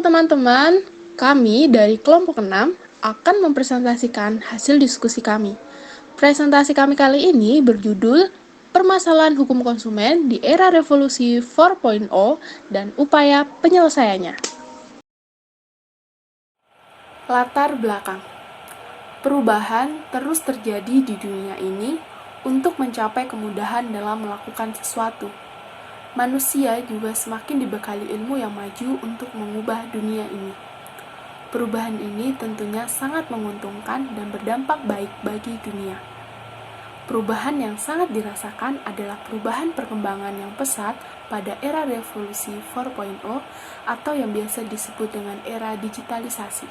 Halo teman-teman, kami dari kelompok 6 akan mempresentasikan hasil diskusi kami. Presentasi kami kali ini berjudul Permasalahan Hukum Konsumen di Era Revolusi 4.0 dan Upaya Penyelesaiannya. Latar belakang. Perubahan terus terjadi di dunia ini untuk mencapai kemudahan dalam melakukan sesuatu. Manusia juga semakin dibekali ilmu yang maju untuk mengubah dunia ini. Perubahan ini tentunya sangat menguntungkan dan berdampak baik bagi dunia. Perubahan yang sangat dirasakan adalah perubahan perkembangan yang pesat pada era revolusi 4.0 atau yang biasa disebut dengan era digitalisasi.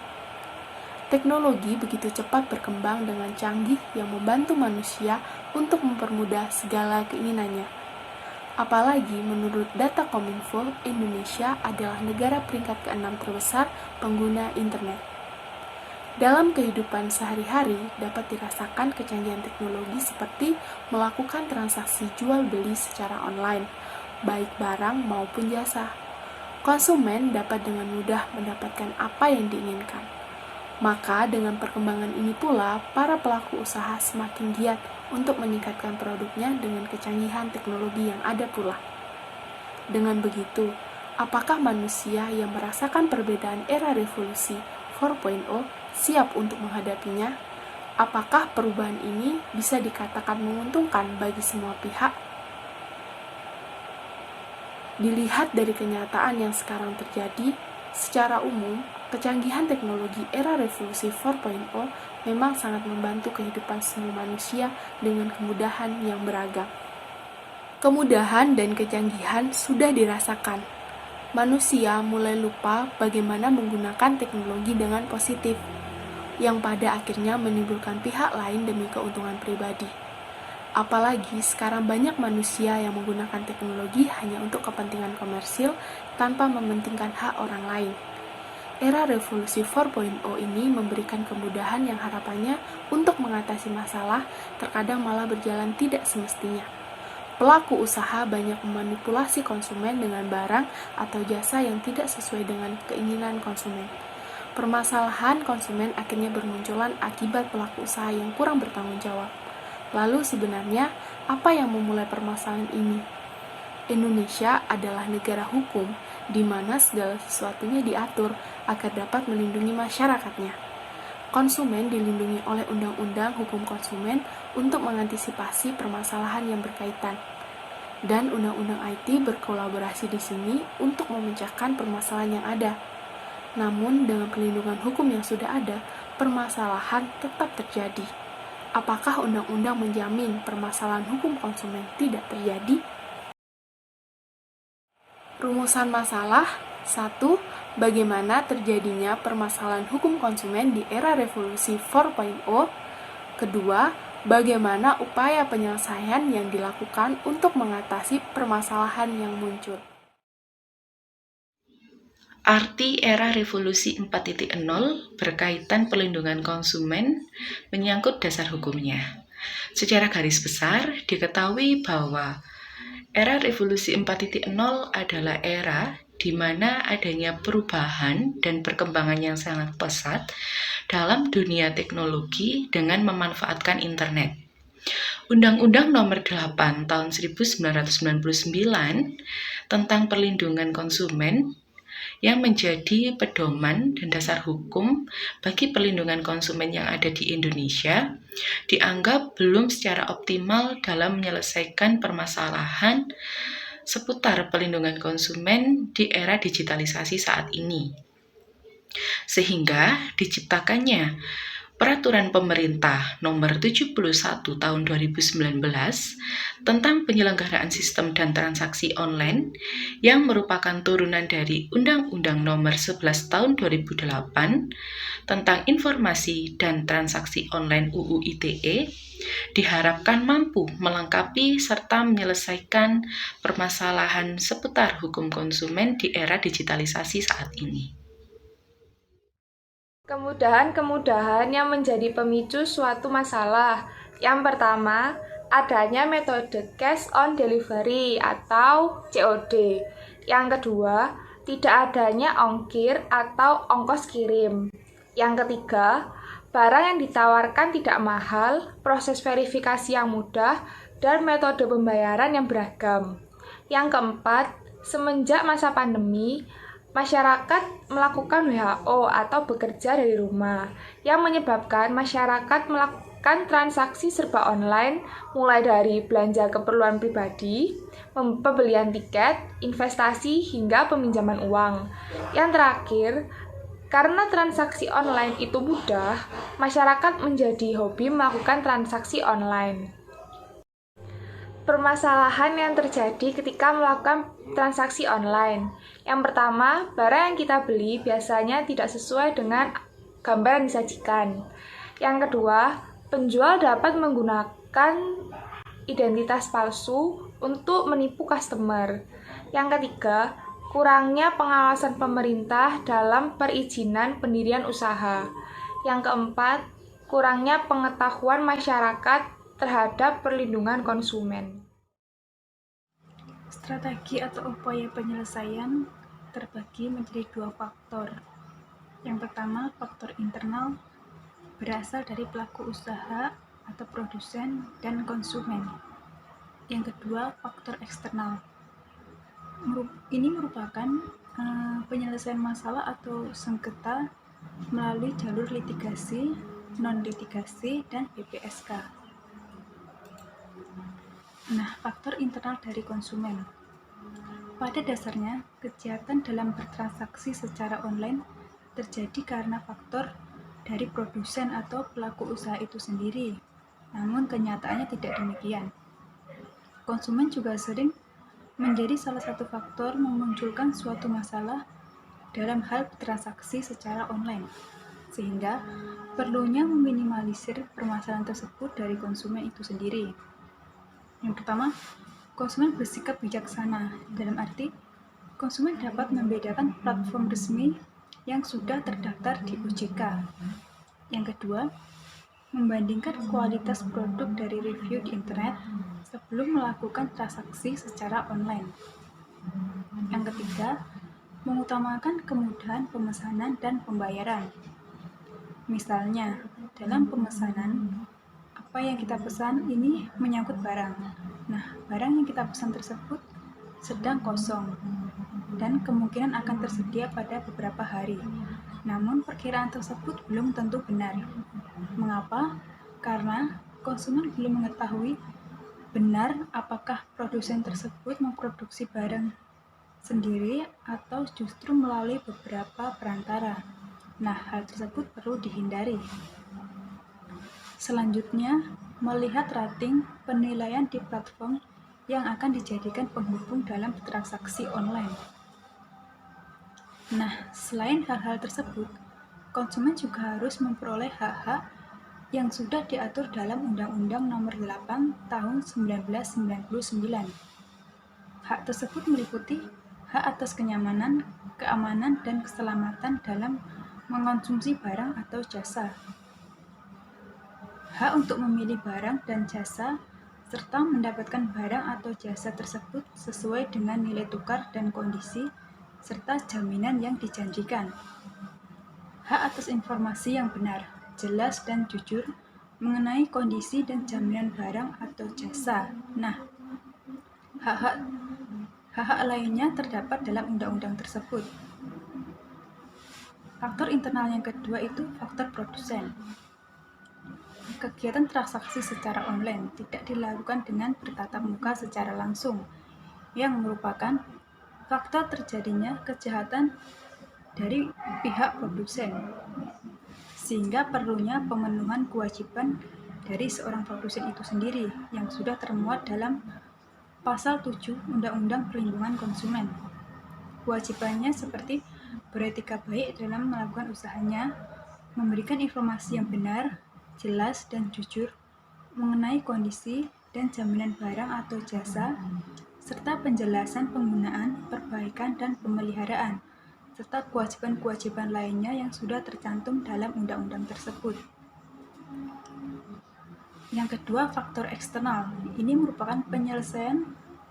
Teknologi begitu cepat berkembang dengan canggih yang membantu manusia untuk mempermudah segala keinginannya. Apalagi menurut data Kominfo, Indonesia adalah negara peringkat ke-6 terbesar pengguna internet. Dalam kehidupan sehari-hari dapat dirasakan kecanggihan teknologi seperti melakukan transaksi jual-beli secara online, baik barang maupun jasa. Konsumen dapat dengan mudah mendapatkan apa yang diinginkan. Maka dengan perkembangan ini pula, para pelaku usaha semakin giat untuk meningkatkan produknya dengan kecanggihan teknologi yang ada pula. Dengan begitu, apakah manusia yang merasakan perbedaan era revolusi 4.0 siap untuk menghadapinya? Apakah perubahan ini bisa dikatakan menguntungkan bagi semua pihak? Dilihat dari kenyataan yang sekarang terjadi, secara umum, kecanggihan teknologi era revolusi 4.0 memang sangat membantu kehidupan semua manusia dengan kemudahan yang beragam. Kemudahan dan kecanggihan sudah dirasakan. Manusia mulai lupa bagaimana menggunakan teknologi dengan positif, yang pada akhirnya menimbulkan pihak lain demi keuntungan pribadi. Apalagi sekarang banyak manusia yang menggunakan teknologi hanya untuk kepentingan komersil tanpa mementingkan hak orang lain. Era revolusi 4.0 ini memberikan kemudahan yang harapannya untuk mengatasi masalah terkadang malah berjalan tidak semestinya. Pelaku usaha banyak memanipulasi konsumen dengan barang atau jasa yang tidak sesuai dengan keinginan konsumen. Permasalahan konsumen akhirnya bermunculan akibat pelaku usaha yang kurang bertanggung jawab. Lalu sebenarnya, apa yang memulai permasalahan ini? Indonesia adalah negara hukum di mana segala sesuatunya diatur agar dapat melindungi masyarakatnya. Konsumen dilindungi oleh Undang-Undang Hukum Konsumen untuk mengantisipasi permasalahan yang berkaitan. Dan Undang-Undang IT berkolaborasi di sini untuk memecahkan permasalahan yang ada. Namun dengan perlindungan hukum yang sudah ada, permasalahan tetap terjadi. Apakah undang-undang menjamin permasalahan hukum konsumen tidak terjadi? Rumusan masalah 1. Bagaimana terjadinya permasalahan hukum konsumen di era revolusi 4.0? Kedua, bagaimana upaya penyelesaian yang dilakukan untuk mengatasi permasalahan yang muncul? Arti era revolusi 4.0 berkaitan pelindungan konsumen menyangkut dasar hukumnya. Secara garis besar, diketahui bahwa era revolusi 4.0 adalah era di mana adanya perubahan dan perkembangan yang sangat pesat dalam dunia teknologi dengan memanfaatkan internet. Undang-Undang Nomor 8 Tahun 1999 tentang Perlindungan Konsumen yang menjadi pedoman dan dasar hukum bagi perlindungan konsumen yang ada di Indonesia dianggap belum secara optimal dalam menyelesaikan permasalahan seputar perlindungan konsumen di era digitalisasi saat ini. Sehingga diciptakannya Peraturan Pemerintah Nomor 71 Tahun 2019 tentang penyelenggaraan sistem dan transaksi online yang merupakan turunan dari Undang-Undang Nomor 11 Tahun 2008 tentang Informasi dan Transaksi Online UU ITE diharapkan mampu melengkapi serta menyelesaikan permasalahan seputar hukum konsumen di era digitalisasi saat ini. Kemudahan-kemudahan yang menjadi pemicu suatu masalah. Yang pertama, adanya metode cash on delivery atau COD. Yang kedua, tidak adanya ongkir atau ongkos kirim. Yang ketiga, barang yang ditawarkan tidak mahal, proses verifikasi yang mudah, dan metode pembayaran yang beragam. Yang keempat, semenjak masa pandemi, masyarakat melakukan WHO atau bekerja dari rumah, yang menyebabkan masyarakat melakukan transaksi serba online, mulai dari belanja keperluan pribadi, pembelian tiket, investasi, hingga peminjaman uang. Yang terakhir, karena transaksi online itu mudah, masyarakat menjadi hobi melakukan transaksi online. Permasalahan yang terjadi ketika melakukan transaksi online. Yang pertama, barang yang kita beli biasanya tidak sesuai dengan gambar yang disajikan. Yang kedua, penjual dapat menggunakan identitas palsu untuk menipu customer. Yang ketiga, kurangnya pengawasan pemerintah dalam perizinan pendirian usaha. Yang keempat, kurangnya pengetahuan masyarakat terhadap perlindungan konsumen. Strategi atau upaya penyelesaian terbagi menjadi dua faktor. Yang pertama, faktor internal berasal dari pelaku usaha atau produsen dan konsumen. Yang kedua, faktor eksternal. Ini merupakan penyelesaian masalah atau sengketa melalui jalur litigasi, non-litigasi, dan PPSK. Nah, faktor internal dari konsumen. Pada dasarnya, kejahatan dalam bertransaksi secara online terjadi karena faktor dari produsen atau pelaku usaha itu sendiri. Namun kenyataannya tidak demikian. Konsumen juga sering menjadi salah satu faktor memunculkan suatu masalah dalam hal transaksi secara online, sehingga perlunya meminimalisir permasalahan tersebut dari konsumen itu sendiri. Yang pertama, konsumen bersikap bijaksana, dalam arti konsumen dapat membedakan platform resmi yang sudah terdaftar di OJK. Yang kedua, membandingkan kualitas produk dari review di internet sebelum melakukan transaksi secara online. Yang ketiga, mengutamakan kemudahan pemesanan dan pembayaran. Misalnya, dalam pemesanan, apa yang kita pesan ini menyangkut barang. Nah, barang yang kita pesan tersebut sedang kosong dan kemungkinan akan tersedia pada beberapa hari. Namun, perkiraan tersebut belum tentu benar. Mengapa? Karena konsumen belum mengetahui benar apakah produsen tersebut memproduksi barang sendiri atau justru melalui beberapa perantara. Nah, hal tersebut perlu dihindari. Selanjutnya, melihat rating penilaian di platform yang akan dijadikan penghubung dalam transaksi online. Nah, selain hal-hal tersebut, konsumen juga harus memperoleh hak-hak yang sudah diatur dalam Undang-Undang Nomor 8 Tahun 1999. Hak tersebut meliputi hak atas kenyamanan, keamanan, dan keselamatan dalam mengonsumsi barang atau jasa, hak untuk memilih barang dan jasa, serta mendapatkan barang atau jasa tersebut sesuai dengan nilai tukar dan kondisi, serta jaminan yang dijanjikan. Hak atas informasi yang benar, jelas, dan jujur mengenai kondisi dan jaminan barang atau jasa. Nah, hak-hak lainnya terdapat dalam undang-undang tersebut. Faktor internal yang kedua itu faktor produsen. Kegiatan transaksi secara online tidak dilakukan dengan bertatap muka secara langsung, yang merupakan faktor terjadinya kejahatan dari pihak produsen, sehingga perlunya pemenuhan kewajiban dari seorang produsen itu sendiri yang sudah termuat dalam Pasal 7 Undang-Undang Perlindungan Konsumen. Kewajibannya seperti beretika baik dalam melakukan usahanya, memberikan informasi yang benar, jelas, dan jujur mengenai kondisi dan jaminan barang atau jasa, serta penjelasan penggunaan, perbaikan, dan pemeliharaan, serta kewajiban-kewajiban lainnya yang sudah tercantum dalam undang-undang tersebut. Yang kedua, faktor eksternal. Ini merupakan penyelesaian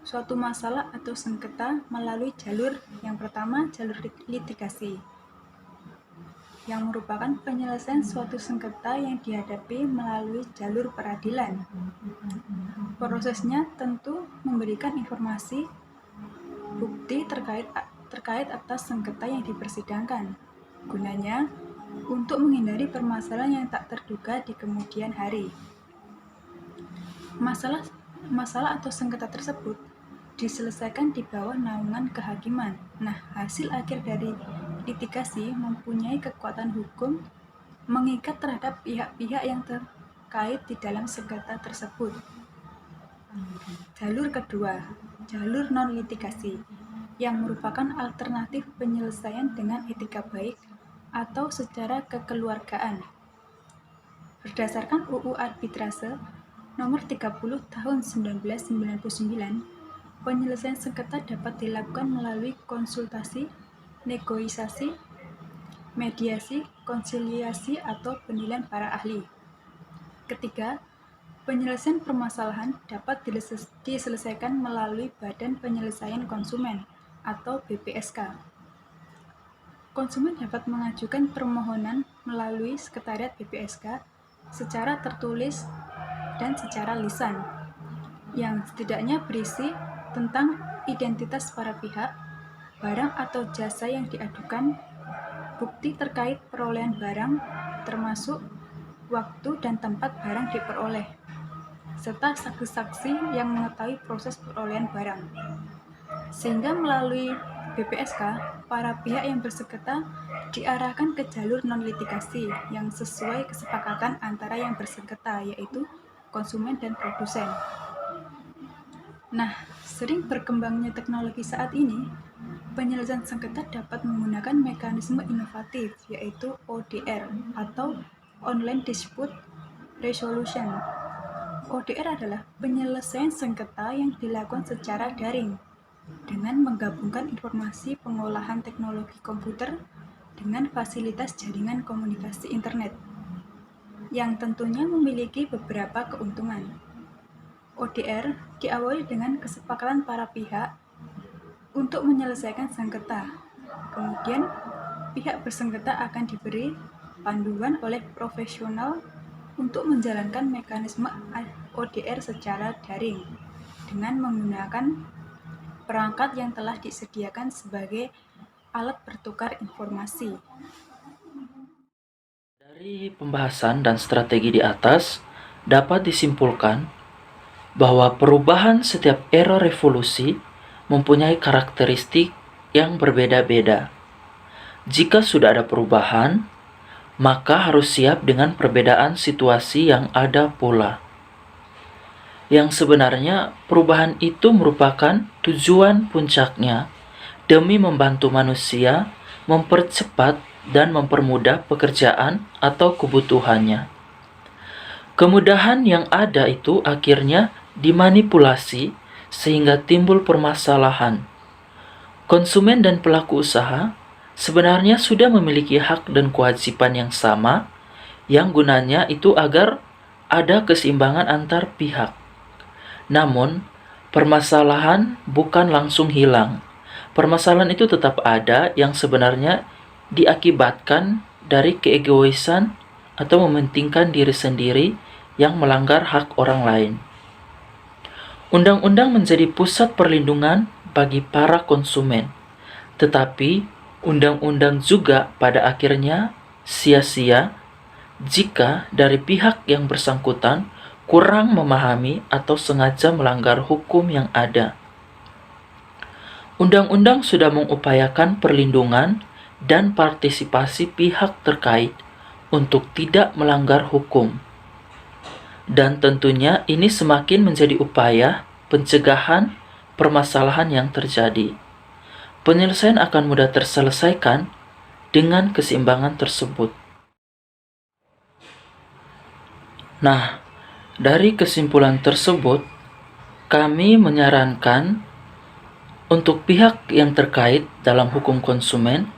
suatu masalah atau sengketa melalui jalur yang pertama, jalur litigasi, yang merupakan penyelesaian suatu sengketa yang dihadapi melalui jalur peradilan. Prosesnya tentu memberikan informasi, bukti terkait atas sengketa yang dipersidangkan. Gunanya untuk menghindari permasalahan yang tak terduga di kemudian hari. Masalah atau sengketa tersebut diselesaikan di bawah naungan kehakiman. Nah, hasil akhir dari litigasi mempunyai kekuatan hukum mengikat terhadap pihak-pihak yang terkait di dalam sengketa tersebut. Jalur kedua, jalur non-litigasi, yang merupakan alternatif penyelesaian dengan etika baik atau secara kekeluargaan. Berdasarkan UU Arbitrase Nomor 30 Tahun 1999, penyelesaian sengketa dapat dilakukan melalui konsultasi, negosiasi, mediasi, konsiliasi, atau penilaian para ahli. Ketiga, penyelesaian permasalahan dapat diselesaikan melalui Badan Penyelesaian Konsumen atau BPSK. Konsumen dapat mengajukan permohonan melalui sekretariat BPSK secara tertulis dan secara lisan, yang setidaknya berisi tentang identitas para pihak, barang atau jasa yang diadukan, bukti terkait perolehan barang, termasuk waktu dan tempat barang diperoleh, serta saksi-saksi yang mengetahui proses perolehan barang. Sehingga melalui BPSK, para pihak yang bersengketa diarahkan ke jalur non-litigasi yang sesuai kesepakatan antara yang bersengketa, yaitu konsumen dan produsen. Nah, sering berkembangnya teknologi saat ini, penyelesaian sengketa dapat menggunakan mekanisme inovatif, yaitu ODR atau Online Dispute Resolution. ODR adalah penyelesaian sengketa yang dilakukan secara daring dengan menggabungkan informasi pengolahan teknologi komputer dengan fasilitas jaringan komunikasi internet, yang tentunya memiliki beberapa keuntungan. ODR diawali dengan kesepakatan para pihak untuk menyelesaikan sengketa. Kemudian, pihak bersengketa akan diberi panduan oleh profesional untuk menjalankan mekanisme ODR secara daring dengan menggunakan perangkat yang telah disediakan sebagai alat bertukar informasi. Dari pembahasan dan strategi di atas, dapat disimpulkan bahwa perubahan setiap era revolusi mempunyai karakteristik yang berbeda-beda. Jika sudah ada perubahan, maka harus siap dengan perbedaan situasi yang ada pula. Yang sebenarnya perubahan itu merupakan tujuan puncaknya demi membantu manusia mempercepat dan mempermudah pekerjaan atau kebutuhannya. Kemudahan yang ada itu akhirnya dimanipulasi sehingga timbul permasalahan. Konsumen dan pelaku usaha sebenarnya sudah memiliki hak dan kewajiban yang sama, yang gunanya itu agar ada keseimbangan antar pihak. Namun, permasalahan bukan langsung hilang. Permasalahan itu tetap ada yang sebenarnya diakibatkan dari keegoisan atau mementingkan diri sendiri yang melanggar hak orang lain. Undang-undang menjadi pusat perlindungan bagi para konsumen, tetapi undang-undang juga pada akhirnya sia-sia jika dari pihak yang bersangkutan kurang memahami atau sengaja melanggar hukum yang ada. Undang-undang sudah mengupayakan perlindungan dan partisipasi pihak terkait untuk tidak melanggar hukum. Dan tentunya ini semakin menjadi upaya pencegahan permasalahan yang terjadi. Penyelesaian akan mudah terselesaikan dengan keseimbangan tersebut. Nah, dari kesimpulan tersebut, kami menyarankan untuk pihak yang terkait dalam hukum konsumen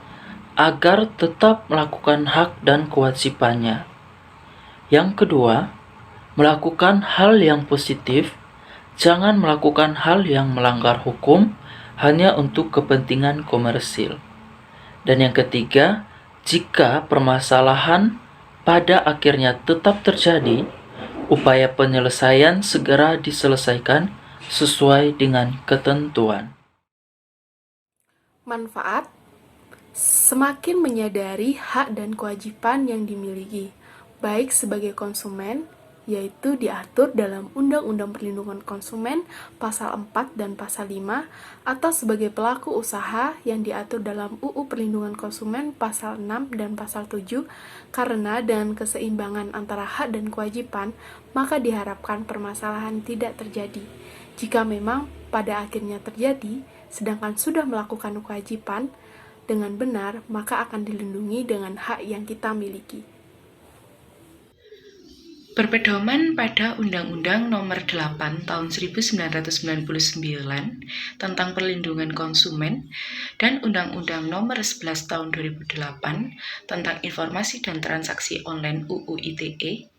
agar tetap melakukan hak dan kewajibannya. Yang kedua, melakukan hal yang positif Jangan melakukan hal yang melanggar hukum hanya untuk kepentingan komersil. Dan yang ketiga, jika permasalahan pada akhirnya tetap terjadi, upaya penyelesaian segera diselesaikan sesuai dengan ketentuan. Manfaat: semakin menyadari hak dan kewajiban yang dimiliki, baik sebagai konsumen, yaitu diatur dalam Undang-Undang Perlindungan Konsumen Pasal 4 dan Pasal 5, atau sebagai pelaku usaha yang diatur dalam UU Perlindungan Konsumen Pasal 6 dan Pasal 7, karena dengan keseimbangan antara hak dan kewajiban, maka diharapkan permasalahan tidak terjadi. Jika memang pada akhirnya terjadi, sedangkan sudah melakukan kewajiban dengan benar, maka akan dilindungi dengan hak yang kita miliki. Berpedoman pada Undang-Undang Nomor 8 Tahun 1999 tentang Perlindungan Konsumen dan Undang-Undang Nomor 11 Tahun 2008 tentang Informasi dan Transaksi Online UU ITE,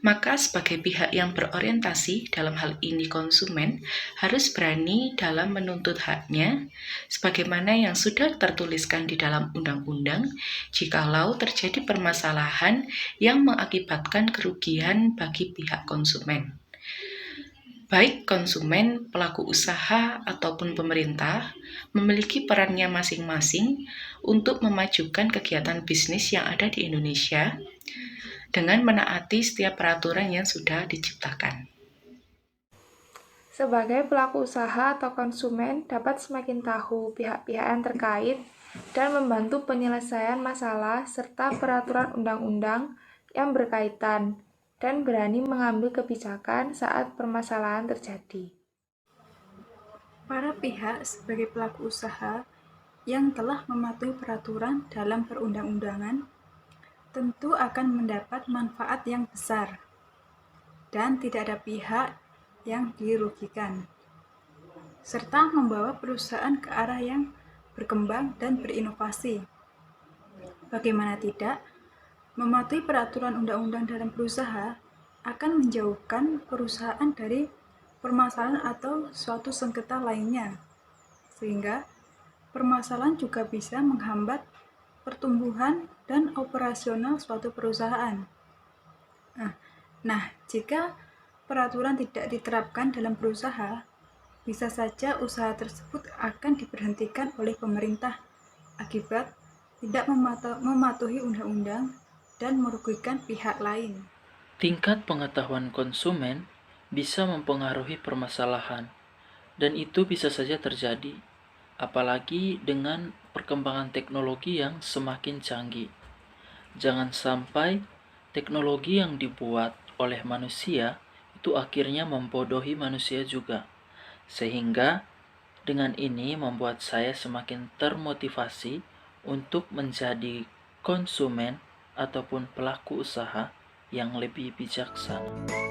maka sebagai pihak yang berorientasi dalam hal ini konsumen harus berani dalam menuntut haknya sebagaimana yang sudah tertuliskan di dalam undang-undang jikalau terjadi permasalahan yang mengakibatkan kerugian bagi pihak konsumen. Baik konsumen, pelaku usaha, ataupun pemerintah memiliki perannya masing-masing untuk memajukan kegiatan bisnis yang ada di Indonesia dengan menaati setiap peraturan yang sudah diciptakan. Sebagai pelaku usaha atau konsumen dapat semakin tahu pihak-pihak yang terkait dan membantu penyelesaian masalah serta peraturan undang-undang yang berkaitan dan berani mengambil kebijakan saat permasalahan terjadi. Para pihak sebagai pelaku usaha yang telah mematuhi peraturan dalam perundang-undangan tentu akan mendapat manfaat yang besar dan tidak ada pihak yang dirugikan, serta membawa perusahaan ke arah yang berkembang dan berinovasi. Bagaimana tidak, mematuhi peraturan undang-undang dalam berusaha akan menjauhkan perusahaan dari permasalahan atau suatu sengketa lainnya, sehingga permasalahan juga bisa menghambat pertumbuhan dan operasional suatu perusahaan. Nah, jika peraturan tidak diterapkan dalam berusaha, bisa saja usaha tersebut akan diberhentikan oleh pemerintah akibat tidak mematuhi undang-undang dan merugikan pihak lain. Tingkat pengetahuan konsumen bisa mempengaruhi permasalahan, dan itu bisa saja terjadi, apalagi dengan perkembangan teknologi yang semakin canggih. Jangan sampai teknologi yang dibuat oleh manusia itu akhirnya membodohi manusia juga, sehingga dengan ini membuat saya semakin termotivasi untuk menjadi konsumen ataupun pelaku usaha yang lebih bijaksana.